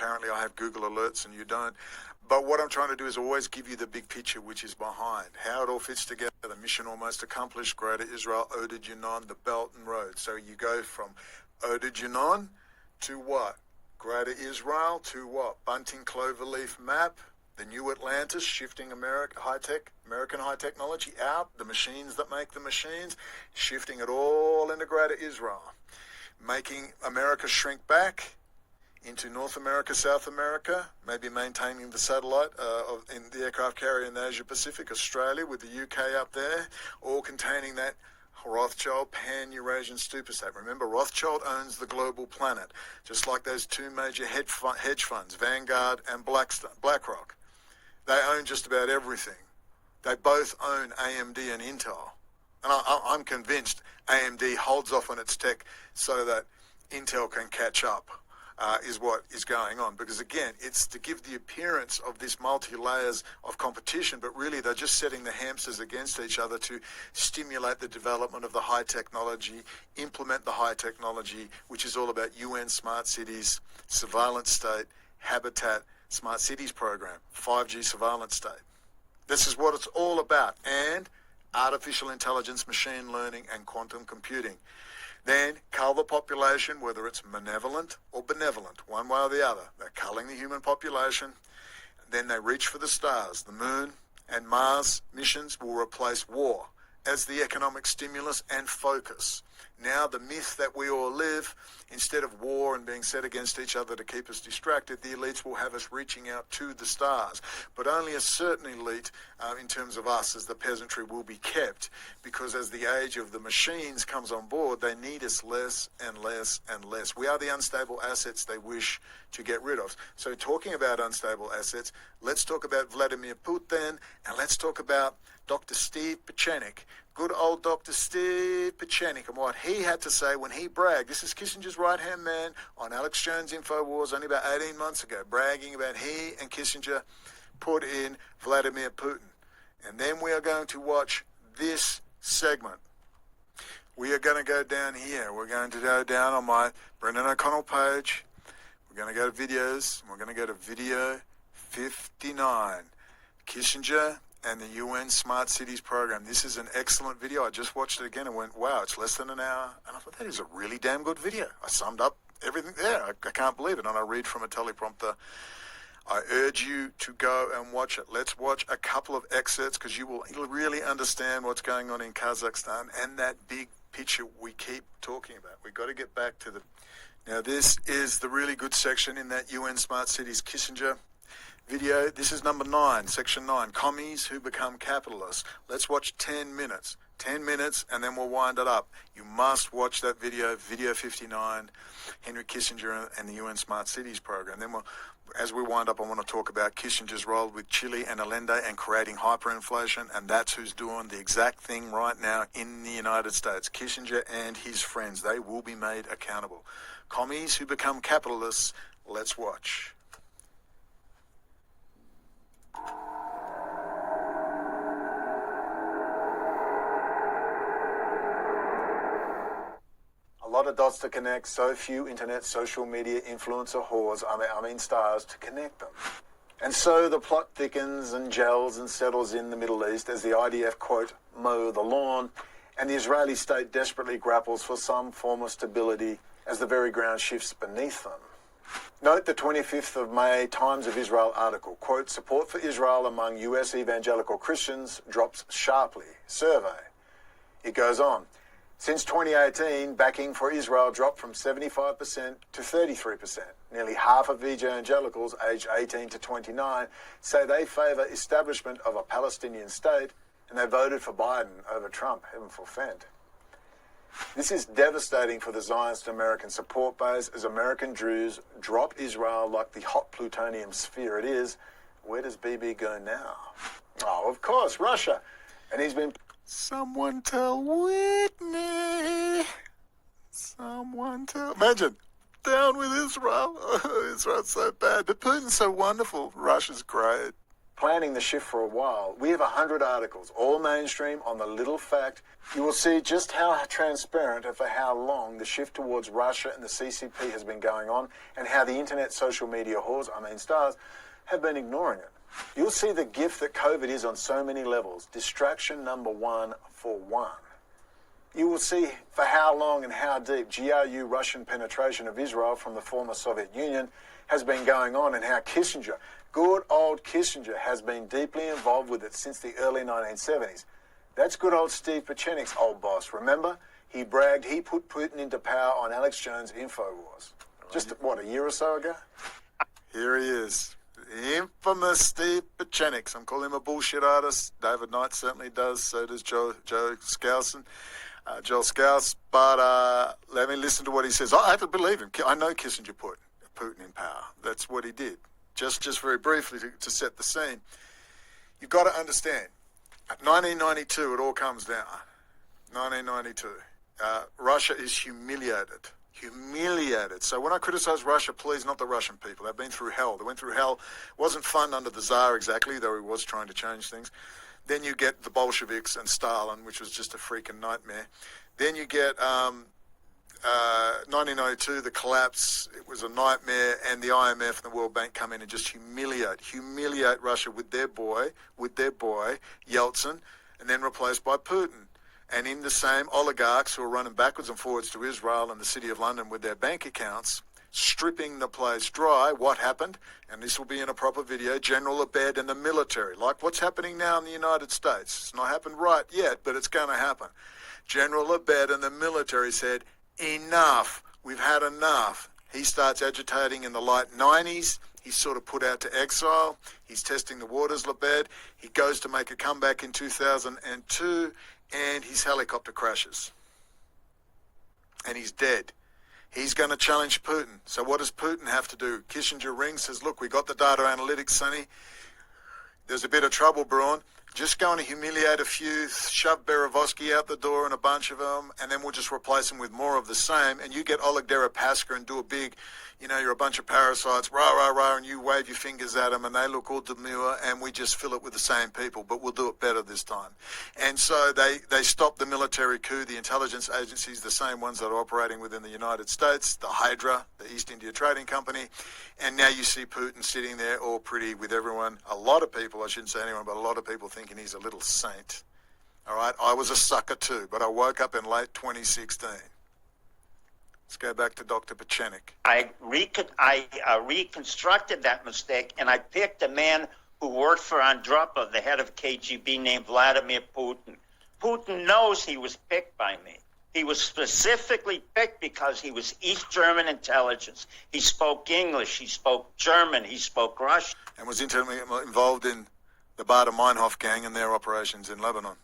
apparently I have Google Alerts and you don't. But what I'm trying to do is always give you the big picture, which is behind, how it all fits together. The mission almost accomplished, Greater Israel, Ode Junon, the Belt and Road. So you go from Ode Junon to what? Greater Israel to what? Bunting Cloverleaf map, the new Atlantis, shifting American high technology out, the machines that make the machines, shifting it all into Greater Israel, making America shrink back into North America, South America, maybe maintaining the satellite in the aircraft carrier in the Asia Pacific, Australia with the UK up there, all containing that Rothschild pan-Eurasian super state. Remember, Rothschild owns the global planet, just like those two major hedge funds, Vanguard and BlackRock. They own just about everything. They both own AMD and Intel. And I'm convinced AMD holds off on its tech so that Intel can catch up. Is what is going on, because again, it's to give the appearance of this multi-layers of competition, but really they're just setting the hamsters against each other to stimulate the development of the high technology, implement the high technology, which is all about UN smart cities, surveillance state, habitat, smart cities program, 5G surveillance state. This is what it's all about, and artificial intelligence, machine learning, and quantum computing. Then cull the population, whether it's malevolent or benevolent, one way or the other. They're culling the human population. Then they reach for the stars. The moon and Mars missions will replace war as the economic stimulus and focus. Now the myth that we all live, instead of war and being set against each other to keep us distracted, the elites will have us reaching out to the stars. But only a certain elite, in terms of us as the peasantry, will be kept, because as the age of the machines comes on board, they need us less and less and less. We are the unstable assets they wish to get rid of. So talking about unstable assets, let's talk about Vladimir Putin, and let's talk about Dr. Steve Pieczenik. Good old Dr. Steve Pieczenik, and what he had to say when he bragged. This is Kissinger's right-hand man on Alex Jones' InfoWars only about 18 months ago, bragging about he and Kissinger put in Vladimir Putin. And then we are going to watch this segment. We are going to go down here. We're going to go down on my Brendon O'Connell page. We're going to go to videos, and we're going to go to video 59. Kissinger and the UN Smart Cities program. This is an excellent video. I just watched it again and went, wow, it's less than an hour. And I thought, that is a really damn good video. I summed up everything there. I can't believe it. And I read from a teleprompter. I urge you to go and watch it. Let's watch a couple of excerpts, because you'll really understand what's going on in Kazakhstan and that big picture we keep talking about. We've got to get back to the... Now, this is the really good section in that UN Smart Cities Kissinger video. This is number 9, section 9, commies who become capitalists. Let's watch 10 minutes. 10 minutes, and then we'll wind it up. You must watch that video, video 59, Henry Kissinger and the UN Smart Cities program. Then as we wind up, I want to talk about Kissinger's role with Chile and Allende and creating hyperinflation, and that's who's doing the exact thing right now in the United States. Kissinger and his friends, they will be made accountable. Commies who become capitalists. Let's watch. A lot of dots to connect, so few internet, social media, influencer whores, I mean stars, to connect them. And so the plot thickens and gels and settles in the Middle East as the IDF, quote, mow the lawn, and the Israeli state desperately grapples for some form of stability as the very ground shifts beneath them. Note the 25th of May Times of Israel article, quote, support for Israel among US evangelical Christians drops sharply. Survey. It goes on. Since 2018, backing for Israel dropped from 75% to 33%. Nearly half of evangelicals aged 18 to 29 say they favour establishment of a Palestinian state, and they voted for Biden over Trump, heaven forfend. This is devastating for the Zionist American support base as American Jews drop Israel like the hot plutonium sphere it is. Where does Bibi go now? Oh, of course, Russia. And he's been... Someone tell Whitney. Someone tell... Imagine, down with Israel. Oh, Israel's so bad, but Putin's so wonderful. Russia's great. planning the shift for a while. We have 100 articles, all mainstream, on the little fact. You will see just how transparent and for how long the shift towards Russia and the CCP has been going on, and how the internet social media whores, stars, have been ignoring it. You'll see the gift that COVID is on so many levels. Distraction number one for one. You will see for how long and how deep GRU Russian penetration of Israel from the former Soviet Union has been going on, and how Kissinger, good old Kissinger, has been deeply involved with it since the early 1970s. That's good old Steve Pachenik's old boss. Remember? He bragged he put Putin into power on Alex Jones' InfoWars. Just, a year or so ago? Here he is. The infamous Steve Pachenik. Some call him a bullshit artist. David Knight certainly does. So does Joe Skousen. Joel Scouse, but let me listen to what he says. I have to believe him. I know Kissinger put Putin in power. That's what he did. Just very briefly to set the scene. You've got to understand, 1992, it all comes down. 1992. Russia is humiliated. Humiliated. So when I criticize Russia, please, not the Russian people. They've been through hell. They went through hell. It wasn't fun under the Tsar exactly, though he was trying to change things. Then you get the Bolsheviks and Stalin, which was just a freaking nightmare. Then you get 1992, the collapse. It was a nightmare, and the IMF and the World Bank come in and just humiliate Russia with their boy, Yeltsin, and then replaced by Putin. And in the same oligarchs who are running backwards and forwards to Israel and the City of London with their bank accounts, stripping the place dry. What happened? And this will be in a proper video. General Abed and the military, like what's happening now in the United States. It's not happened right yet, but it's going to happen. General Abed and the military said, enough. We've had enough. He starts agitating in the late 90s. He's sort of put out to exile. He's testing the waters, Labed. He goes to make a comeback in 2002, and his helicopter crashes. And he's dead. He's going to challenge Putin. So what does Putin have to do? Kissinger rings, says, look, we got the data analytics, Sonny. There's a bit of trouble brewing. Just go and humiliate a few, shove Berezovsky out the door and a bunch of them, and then we'll just replace them with more of the same. And you get Oleg Deripaska and do a big, you're a bunch of parasites, rah, rah, rah, and you wave your fingers at them, and they look all demure, and we just fill it with the same people, but we'll do it better this time. And so they stop the military coup, the intelligence agencies, the same ones that are operating within the United States, the Hydra, the East India Trading Company, and now you see Putin sitting there all pretty with everyone, a lot of people, I shouldn't say anyone, but a lot of people thinking he's a little saint. All right, I was a sucker too, but I woke up in late 2016. Let's go back to Dr. Pachenik. I reconstructed that mistake, and I picked a man who worked for Andropov, the head of KGB, named Vladimir Putin. Putin knows he was picked by me. He was specifically picked because he was East German intelligence. He spoke English, he spoke German, he spoke Russian. And was intimately involved in the Baader-Meinhof gang and their operations in Lebanon.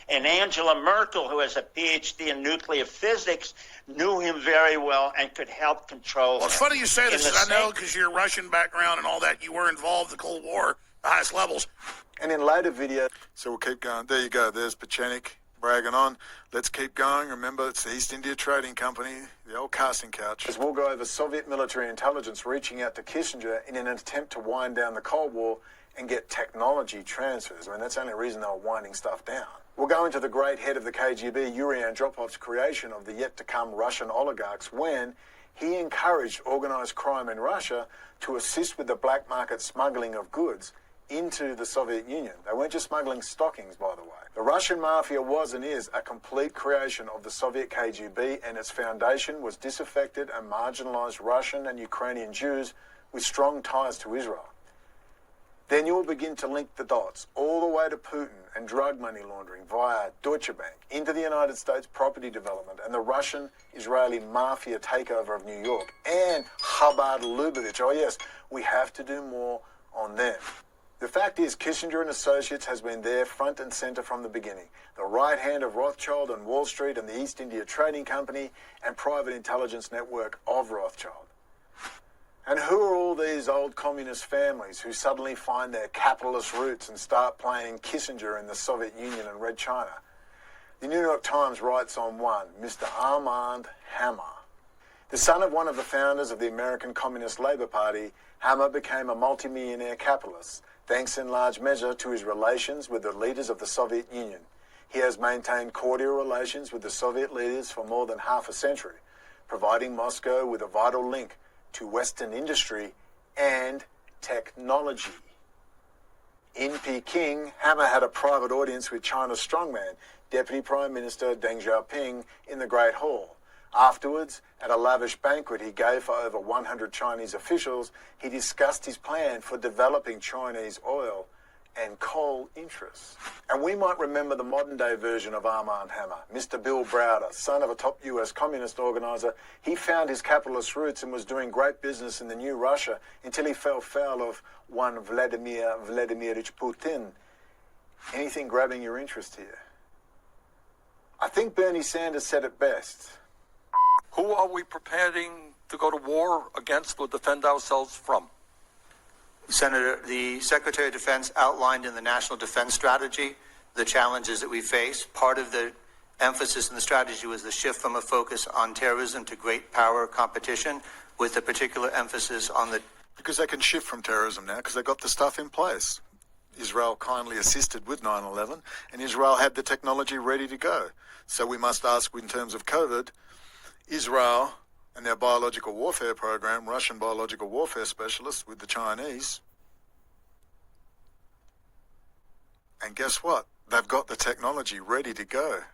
And Angela Merkel, who has a PhD in nuclear physics, knew him very well and could help control Well, it's him. funny you say this, because I know because your Russian background and all that, you were involved in the Cold War, the highest levels. And in later videos, so we'll keep going. There you go. There's Pachenik bragging on. Let's keep going. Remember, it's the East India Trading Company, the old casting couch. As we'll go over Soviet military intelligence reaching out to Kissinger in an attempt to wind down the Cold War and get technology transfers. That's the only reason they were winding stuff down. We'll go into the great head of the KGB, Yuri Andropov's creation of the yet-to-come Russian oligarchs when he encouraged organised crime in Russia to assist with the black market smuggling of goods into the Soviet Union. They weren't just smuggling stockings, by the way. The Russian mafia was and is a complete creation of the Soviet KGB, and its foundation was disaffected and marginalised Russian and Ukrainian Jews with strong ties to Israel. Then you'll begin to link the dots all the way to Putin and drug money laundering via Deutsche Bank into the United States property development and the Russian-Israeli mafia takeover of New York and Chabad Lubavitch. Oh yes, we have to do more on them. The fact is, Kissinger and Associates has been there front and centre from the beginning. The right hand of Rothschild on Wall Street and the East India Trading Company and private intelligence network of Rothschild. And who are all these old communist families who suddenly find their capitalist roots and start playing Kissinger in the Soviet Union and Red China? The New York Times writes on one, Mr. Armand Hammer. The son of one of the founders of the American Communist Labour Party, Hammer became a multimillionaire capitalist, thanks in large measure to his relations with the leaders of the Soviet Union. He has maintained cordial relations with the Soviet leaders for more than half a century, providing Moscow with a vital link to Western industry and technology. In Peking, Hammer had a private audience with China's strongman, Deputy Prime Minister Deng Xiaoping, in the Great Hall. Afterwards, at a lavish banquet he gave for over 100 Chinese officials, he discussed his plan for developing Chinese oil and coal interests. And we might remember the modern-day version of Armand Hammer, Mr. Bill Browder, son of a top US communist organizer. He found his capitalist roots and was doing great business in the new Russia until he fell foul of one Vladimir Vladimirovich Putin. Anything grabbing your interest here? I think Bernie Sanders said it best. Who are we preparing to go to war against or defend ourselves from? Senator, the Secretary of Defense outlined in the National Defense Strategy the challenges that we face. Part of the emphasis in the strategy was the shift from a focus on terrorism to great power competition, with a particular emphasis on the... Because they can shift from terrorism now, because they got the stuff in place. Israel kindly assisted with 9/11, and Israel had the technology ready to go. So we must ask, in terms of COVID, Israel and their biological warfare program, Russian biological warfare specialists with the Chinese. And guess what? They've got the technology ready to go.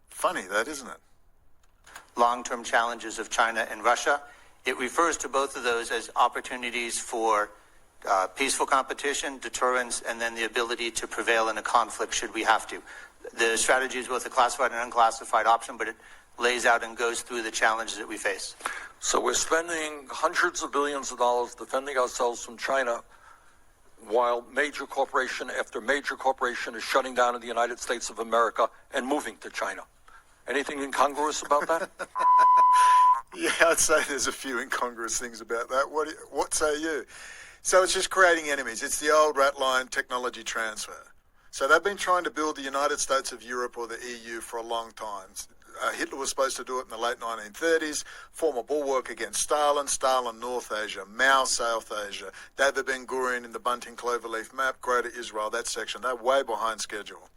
Funny that, isn't it? long-term challenges of China and Russia. It refers to both of those as opportunities for peaceful competition, deterrence, and then the ability to prevail in a conflict should we have to. The strategy is both a classified and unclassified option, but it lays out and goes through the challenges that we face. So we're spending hundreds of billions of dollars defending ourselves from China, while major corporation after major corporation is shutting down in the United States of America and moving to China. Anything incongruous about that? Yeah, I'd say there's a few incongruous things about that. What say you? So it's just creating enemies. It's the old rat line technology transfer. So they've been trying to build the United States of Europe or the EU for a long time. Hitler was supposed to do it in the late 1930s, form a bulwark against Stalin, Stalin North Asia, Mao South Asia, David Ben-Gurion in the Bunting Cloverleaf map, Greater Israel, that section. They're way behind schedule.